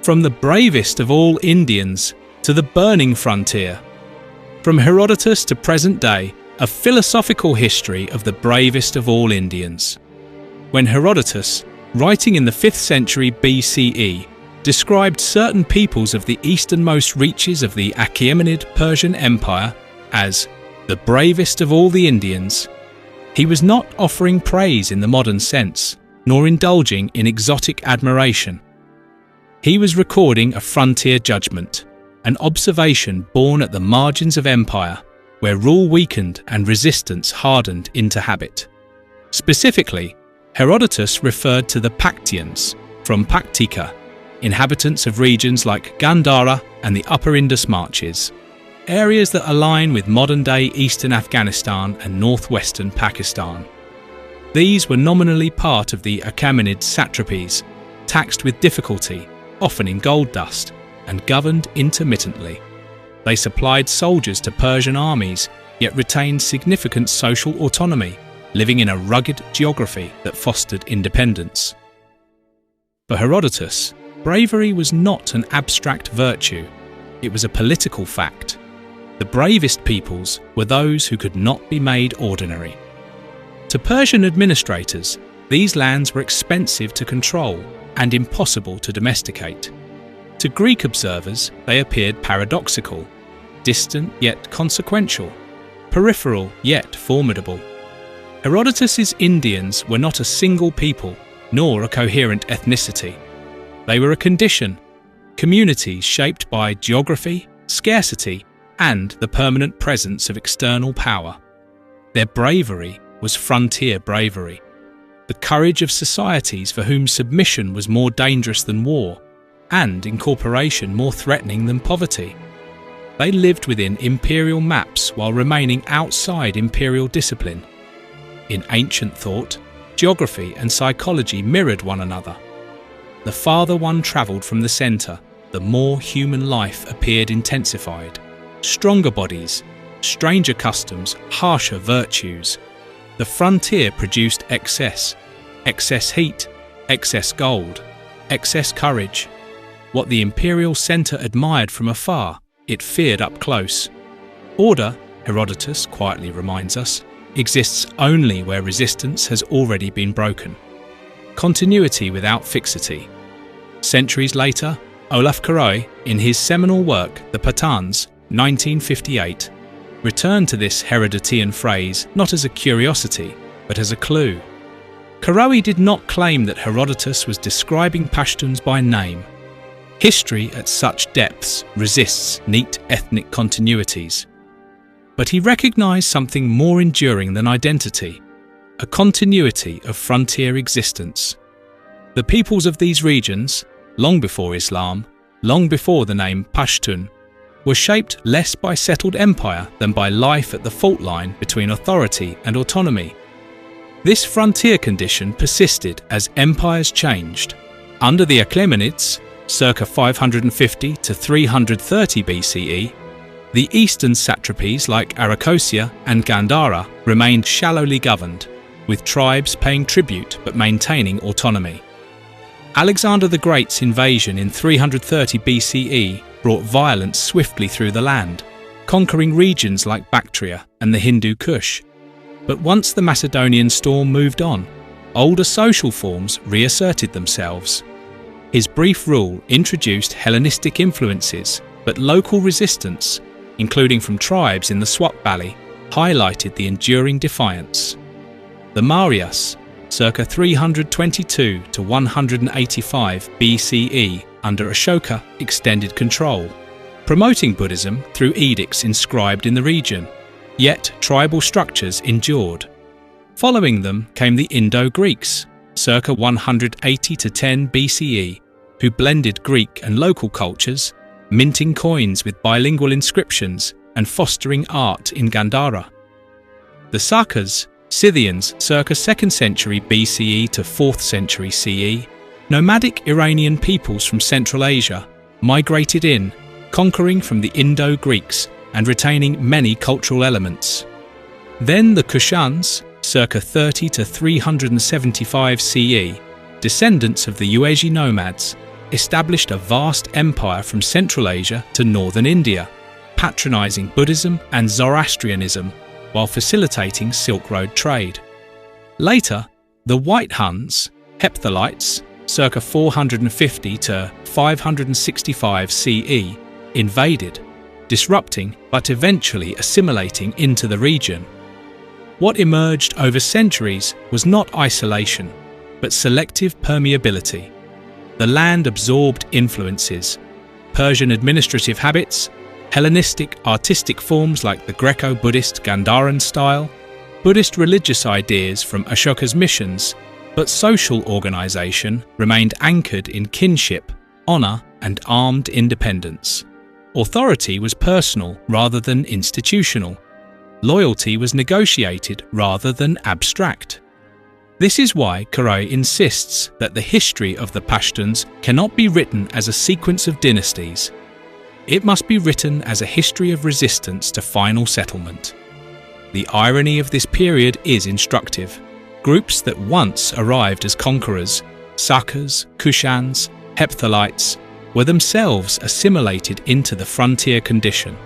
From the bravest of all Indians to the burning frontier. From Herodotus to present day, a philosophical history of the bravest of all Indians. When Herodotus, writing in the 5th century BCE, described certain peoples of the easternmost reaches of the Achaemenid Persian Empire as the bravest of all the Indians, he was not offering praise in the modern sense, nor indulging in exotic admiration. He was recording a frontier judgment, an observation born at the margins of empire, where rule weakened and resistance hardened into habit. Specifically, Herodotus referred to the Paktians, from Paktika, inhabitants of regions like Gandhara and the Upper Indus Marches, areas that align with modern-day eastern Afghanistan and northwestern Pakistan. These were nominally part of the Achaemenid satrapies, taxed with difficulty, often in gold dust, and governed intermittently. They supplied soldiers to Persian armies, yet retained significant social autonomy, living in a rugged geography that fostered independence. For Herodotus, bravery was not an abstract virtue, it was a political fact. The bravest peoples were those who could not be made ordinary. To Persian administrators, these lands were expensive to control and impossible to domesticate. To Greek observers, they appeared paradoxical, distant yet consequential, peripheral yet formidable. Herodotus's Indians were not a single people, nor a coherent ethnicity. They were a condition, communities shaped by geography, scarcity, and the permanent presence of external power. Their bravery was frontier bravery, the courage of societies for whom submission was more dangerous than war, and incorporation more threatening than poverty. They lived within imperial maps while remaining outside imperial discipline. In ancient thought, geography and psychology mirrored one another. The farther one travelled from the centre, the more human life appeared intensified. Stronger bodies, stranger customs, harsher virtues. The frontier produced excess heat, excess gold, excess courage. What the imperial centre admired from afar, it feared up close. Order, Herodotus quietly reminds us, exists only where resistance has already been broken. Continuity without fixity. Centuries later, Olaf Korói, in his seminal work The Patans, 1958, returned to this Herodotean phrase not as a curiosity, but as a clue. Korói did not claim that Herodotus was describing Pashtuns by name. History at such depths resists neat ethnic continuities. But he recognised something more enduring than identity, a continuity of frontier existence. The peoples of these regions, long before Islam, long before the name Pashtun, were shaped less by settled empire than by life at the fault line between authority and autonomy. This frontier condition persisted as empires changed. Under the Achaemenids, circa 550 to 330 BCE, the eastern satrapies like Arachosia and Gandhara remained shallowly governed, with tribes paying tribute but maintaining autonomy. Alexander the Great's invasion in 330 BCE brought violence swiftly through the land, conquering regions like Bactria and the Hindu Kush. But once the Macedonian storm moved on, older social forms reasserted themselves. His brief rule introduced Hellenistic influences, but local resistance, including from tribes in the Swat Valley, highlighted the enduring defiance. The Mauryas, circa 322 to 185 BCE, under Ashoka, extended control, promoting Buddhism through edicts inscribed in the region, yet tribal structures endured. Following them came the Indo-Greeks, circa 180 to 10 BCE, who blended Greek and local cultures, minting coins with bilingual inscriptions and fostering art in Gandhara. The Sakas, Scythians circa 2nd century BCE to 4th century CE, nomadic Iranian peoples from Central Asia, migrated in, conquering from the Indo-Greeks and retaining many cultural elements. Then the Kushans, circa 30 to 375 CE, descendants of the Yuezhi nomads, established a vast empire from Central Asia to northern India, patronizing Buddhism and Zoroastrianism while facilitating Silk Road trade. Later, the White Huns, Hephthalites, circa 450 to 565 CE, invaded, disrupting but eventually assimilating into the region. What emerged over centuries was not isolation, but selective permeability. The land absorbed influences: Persian administrative habits, Hellenistic artistic forms like the Greco-Buddhist Gandharan style, Buddhist religious ideas from Ashoka's missions, but social organisation remained anchored in kinship, honour and armed independence. Authority was personal rather than institutional. Loyalty was negotiated rather than abstract. This is why Karai insists that the history of the Pashtuns cannot be written as a sequence of dynasties. It must be written as a history of resistance to final settlement. The irony of this period is instructive. Groups that once arrived as conquerors, Sakas, Kushans, Hephthalites, were themselves assimilated into the frontier condition.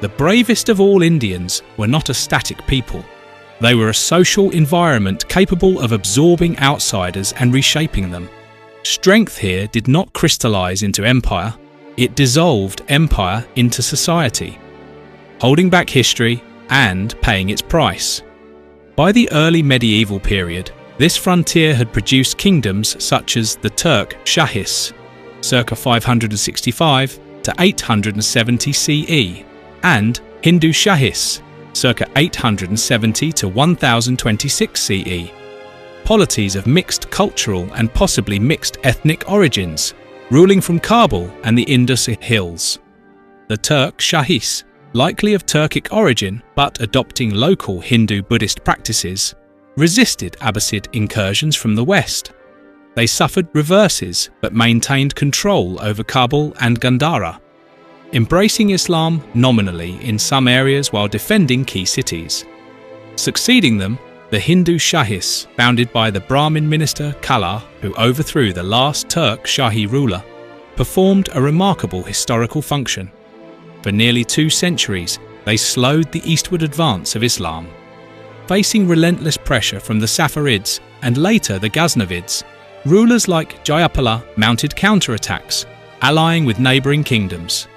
The bravest of all Indians were not a static people. They were a social environment capable of absorbing outsiders and reshaping them. Strength here did not crystallize into empire, it dissolved empire into society, holding back history and paying its price. By the early medieval period, this frontier had produced kingdoms such as the Turk Shahis, circa 565 to 870 CE, and Hindu Shahis, circa 870 to 1026 CE. Polities of mixed cultural and possibly mixed ethnic origins, ruling from Kabul and the Indus hills. The Turk Shahis, likely of Turkic origin but adopting local Hindu-Buddhist practices, resisted Abbasid incursions from the west. They suffered reverses but maintained control over Kabul and Gandhara, embracing Islam nominally in some areas while defending key cities. Succeeding them, the Hindu Shahis, founded by the Brahmin minister Kala, who overthrew the last Turk Shahi ruler, performed a remarkable historical function. For nearly 2 centuries, they slowed the eastward advance of Islam. Facing relentless pressure from the Saffarids and later the Ghaznavids, rulers like Jayapala mounted counterattacks, allying with neighbouring kingdoms.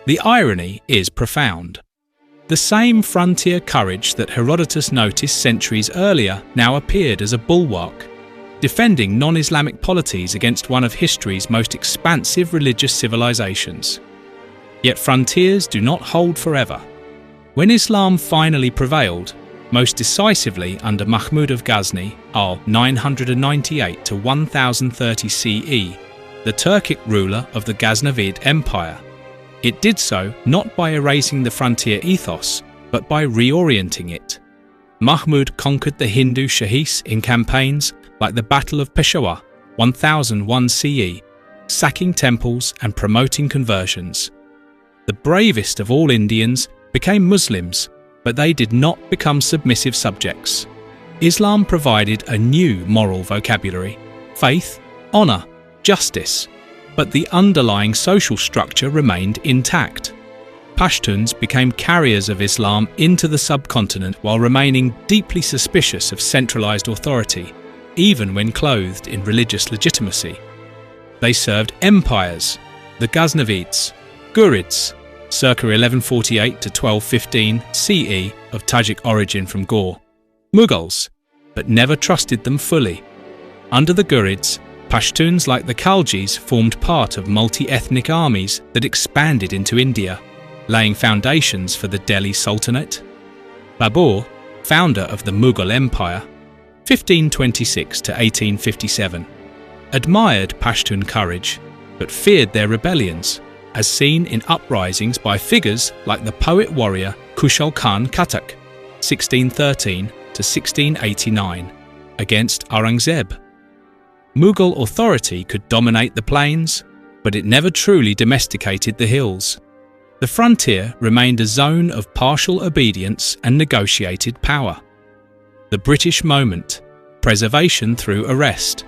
The irony is profound. The same frontier courage that Herodotus noticed centuries earlier now appeared as a bulwark, defending non-Islamic polities against one of history's most expansive religious civilizations. Yet frontiers do not hold forever. When Islam finally prevailed, most decisively under Mahmud of Ghazni, r. 998 to 1030 CE, the Turkic ruler of the Ghaznavid Empire, it did so not by erasing the frontier ethos, but by reorienting it. Mahmud conquered the Hindu Shahis in campaigns like the Battle of Peshawar, 1001 CE, sacking temples and promoting conversions. The bravest of all Indians became Muslims, but they did not become submissive subjects. Islam provided a new moral vocabulary: faith, honour, justice, but the underlying social structure remained intact. Pashtuns became carriers of Islam into the subcontinent while remaining deeply suspicious of centralized authority, even when clothed in religious legitimacy. They served empires: the Ghaznavids, Ghurids, circa 1148 to 1215 CE of Tajik origin from Ghor, Mughals, but never trusted them fully. Under the Ghurids, Pashtuns like the Khaljis formed part of multi-ethnic armies that expanded into India, laying foundations for the Delhi Sultanate. Babur, founder of the Mughal Empire, 1526 to 1857, admired Pashtun courage, but feared their rebellions, as seen in uprisings by figures like the poet-warrior Kushal Khan Khattak, 1613 to 1689, against Aurangzeb. Mughal authority could dominate the plains, but it never truly domesticated the hills. The frontier remained a zone of partial obedience and negotiated power. The British moment: preservation through arrest.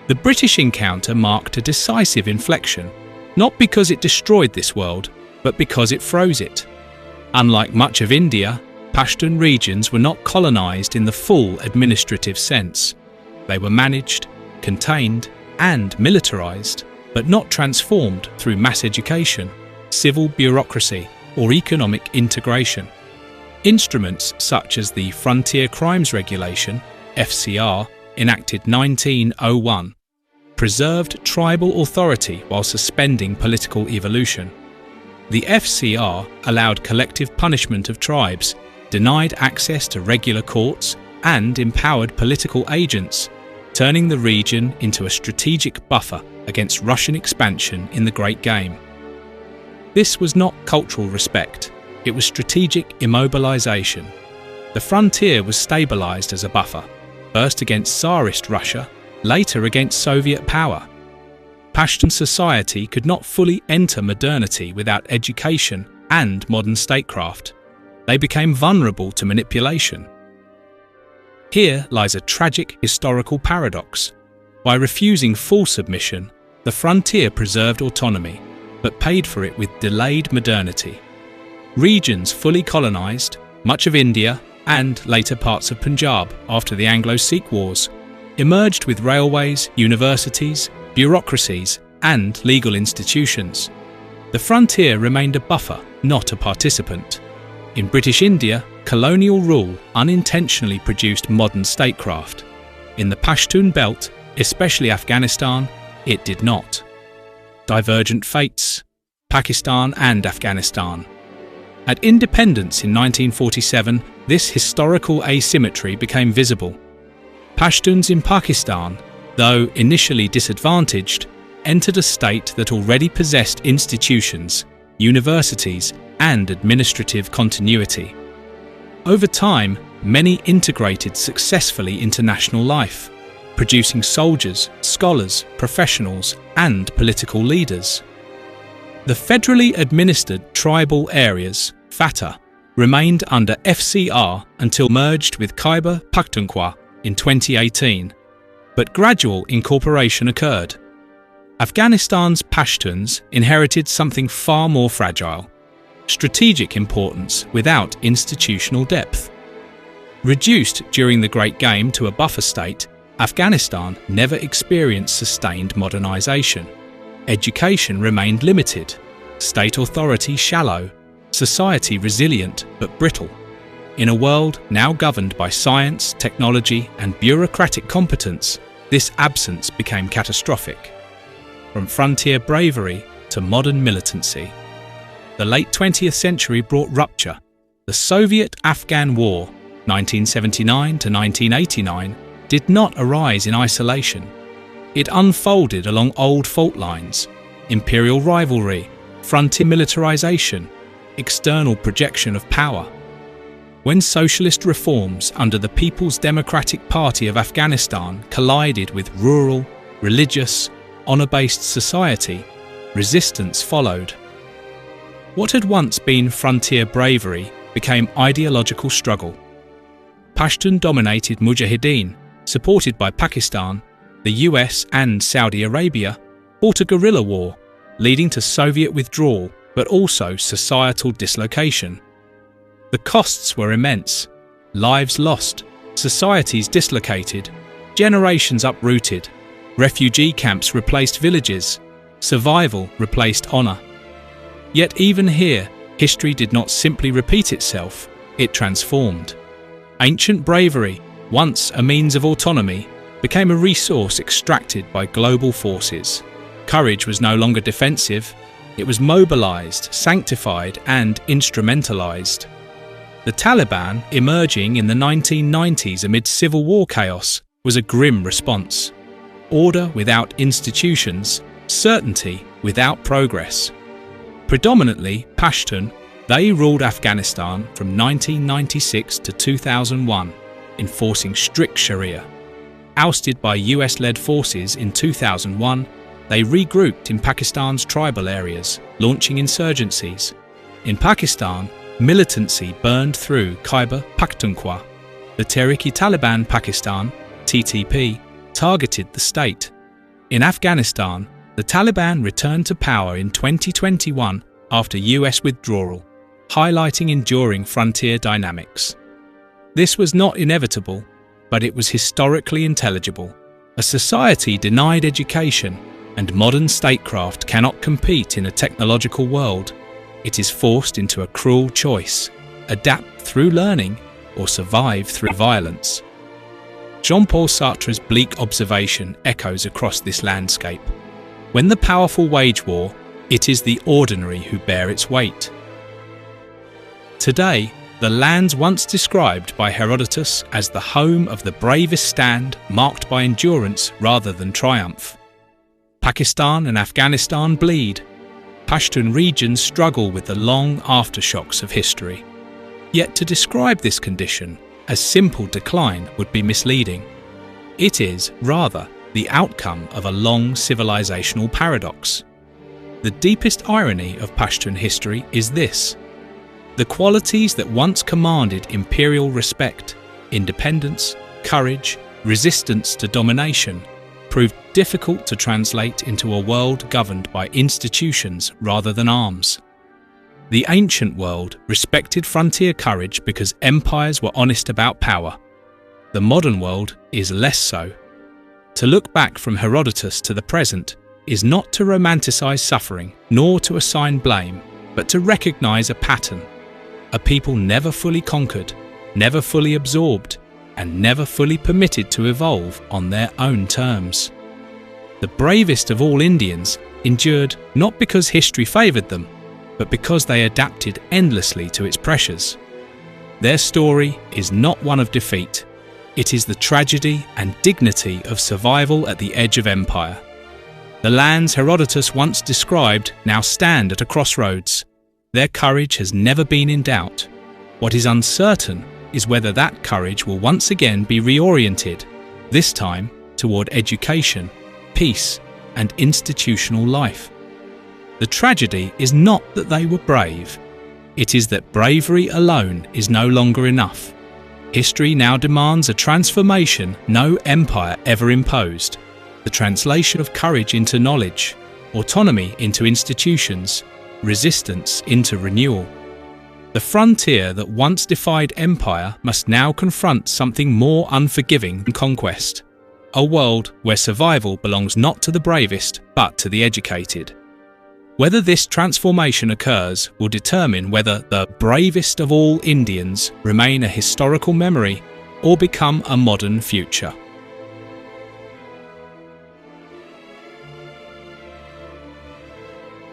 The British encounter marked a decisive inflection, not because it destroyed this world, but because it froze it. Unlike much of India, Pashtun regions were not colonized in the full administrative sense. They were managed, contained, and militarized, but not transformed through mass education, civil bureaucracy, or economic integration. Instruments such as the Frontier Crimes Regulation, FCR, enacted 1901, preserved tribal authority while suspending political evolution. The FCR allowed collective punishment of tribes, denied access to regular courts, and empowered political agents, turning the region into a strategic buffer against Russian expansion in the Great Game. This was not cultural respect, it was strategic immobilization. The frontier was stabilized as a buffer, first against Tsarist Russia, later against Soviet power. Pashtun society could not fully enter modernity without education and modern statecraft. They became vulnerable to manipulation. Here lies a tragic historical paradox. By refusing full submission, the frontier preserved autonomy, but paid for it with delayed modernity. Regions fully colonized, much of India and later parts of Punjab after the Anglo-Sikh Wars, emerged with railways, universities, bureaucracies, and legal institutions. The frontier remained a buffer, not a participant. In British India, colonial rule unintentionally produced modern statecraft. In the Pashtun belt, especially Afghanistan, it did not. Divergent fates. Pakistan and Afghanistan. At independence in 1947, this historical asymmetry became visible. Pashtuns in Pakistan, though initially disadvantaged, entered a state that already possessed institutions, universities, and administrative continuity. Over time, many integrated successfully into national life, producing soldiers, scholars, professionals, and political leaders. The federally administered tribal areas, FATA, remained under FCR until merged with Khyber Pakhtunkhwa in 2018, but gradual incorporation occurred. Afghanistan's Pashtuns inherited something far more fragile: strategic importance without institutional depth. Reduced during the Great Game to a buffer state, Afghanistan never experienced sustained modernization. Education remained limited, state authority shallow, society resilient but brittle. In a world now governed by science, technology, and bureaucratic competence, this absence became catastrophic. From frontier bravery to modern militancy. The late 20th century brought rupture. The Soviet-Afghan War, 1979 to 1989, did not arise in isolation. It unfolded along old fault lines: imperial rivalry, frontier militarization, external projection of power. When socialist reforms under the People's Democratic Party of Afghanistan collided with rural, religious, honor-based society, resistance followed. What had once been frontier bravery became ideological struggle. Pashtun-dominated Mujahideen, supported by Pakistan, the US and Saudi Arabia, fought a guerrilla war, leading to Soviet withdrawal but also societal dislocation. The costs were immense: lives lost, societies dislocated, generations uprooted, refugee camps replaced villages, survival replaced honour. Yet even here, history did not simply repeat itself, it transformed. Ancient bravery, once a means of autonomy, became a resource extracted by global forces. Courage was no longer defensive, it was mobilized, sanctified, and instrumentalized. The Taliban, emerging in the 1990s amid civil war chaos, was a grim response. Order without institutions, certainty without progress. Predominantly Pashtun, they ruled Afghanistan from 1996 to 2001, enforcing strict Sharia. Ousted by US-led forces in 2001, they regrouped in Pakistan's tribal areas, launching insurgencies. In Pakistan, militancy burned through Khyber Pakhtunkhwa. The Tehrik-e-Taliban Pakistan, TTP, targeted the state, In Afghanistan, the Taliban returned to power in 2021 after US withdrawal, highlighting enduring frontier dynamics. This was not inevitable, but it was historically intelligible. A society denied education and modern statecraft cannot compete in a technological world. It is forced into a cruel choice: adapt through learning or survive through violence. Jean-Paul Sartre's bleak observation echoes across this landscape. When the powerful wage war, it is the ordinary who bear its weight. Today, the lands once described by Herodotus as the home of the bravest stand marked by endurance rather than triumph. Pakistan and Afghanistan bleed. Pashtun regions struggle with the long aftershocks of history. Yet to describe this condition as simple decline would be misleading. It is, rather, the outcome of a long civilizational paradox. The deepest irony of Pashtun history is this: the qualities that once commanded imperial respect, independence, courage, resistance to domination, proved difficult to translate into a world governed by institutions rather than arms. The ancient world respected frontier courage because empires were honest about power. The modern world is less so. To look back from Herodotus to the present is not to romanticize suffering nor to assign blame, but to recognize a pattern. A people never fully conquered, never fully absorbed, and never fully permitted to evolve on their own terms. The bravest of all Indians endured not because history favoured them, but because they adapted endlessly to its pressures. Their story is not one of defeat. It is the tragedy and dignity of survival at the edge of empire. The lands Herodotus once described now stand at a crossroads. Their courage has never been in doubt. What is uncertain is whether that courage will once again be reoriented, this time toward education, peace, and institutional life. The tragedy is not that they were brave. It is that bravery alone is no longer enough. History now demands a transformation no empire ever imposed: the translation of courage into knowledge, autonomy into institutions, resistance into renewal. The frontier that once defied empire must now confront something more unforgiving than conquest: a world where survival belongs not to the bravest but to the educated. Whether this transformation occurs will determine whether the bravest of all Indians remain a historical memory or become a modern future.